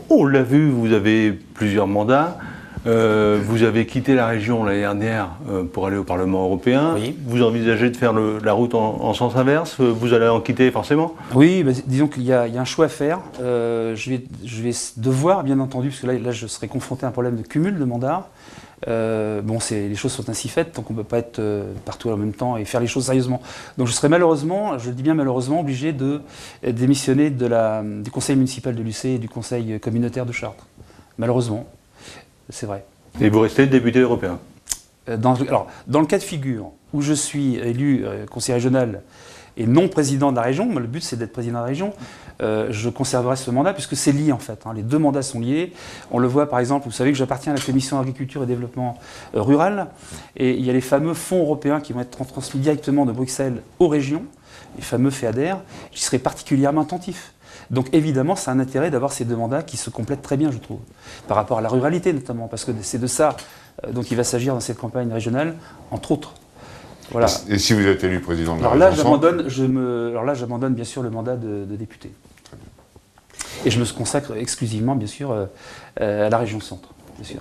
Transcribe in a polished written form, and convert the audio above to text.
On l'a vu, vous avez plusieurs mandats. Vous avez quitté la région l'année dernière pour aller au Parlement européen. Oui. Vous envisagez de faire la route en sens inverse? Vous allez en quitter forcément? Oui, bah, disons qu'il y a un choix à faire. Je vais devoir, bien entendu, parce que là je serai confronté à un problème de cumul de mandats. Bon, les choses sont ainsi faites, donc on ne peut pas être partout en même temps et faire les choses sérieusement. Donc je serai malheureusement, je le dis bien malheureusement, obligé de démissionner du conseil municipal de Lucé et du conseil communautaire de Chartres. Malheureusement, c'est vrai. Et vous restez député européen? Dans le cas de figure où je suis élu conseiller régional et non président de la région, le but c'est d'être président de la région, je conserverai ce mandat puisque c'est lié en fait. Les deux mandats sont liés. On le voit par exemple, vous savez que j'appartiens à la commission agriculture et développement rural et il y a les fameux fonds européens qui vont être transmis directement de Bruxelles aux régions, les fameux FEADER, j'y serai particulièrement attentif. Donc évidemment, c'est un intérêt d'avoir ces deux mandats qui se complètent très bien, je trouve, par rapport à la ruralité notamment, parce que c'est de ça dont il va s'agir dans cette campagne régionale, entre autres. Voilà. Et si vous êtes élu président de la alors région là, j'abandonne bien sûr le mandat de député. Et je me consacre exclusivement, bien sûr, à la région centre, bien sûr.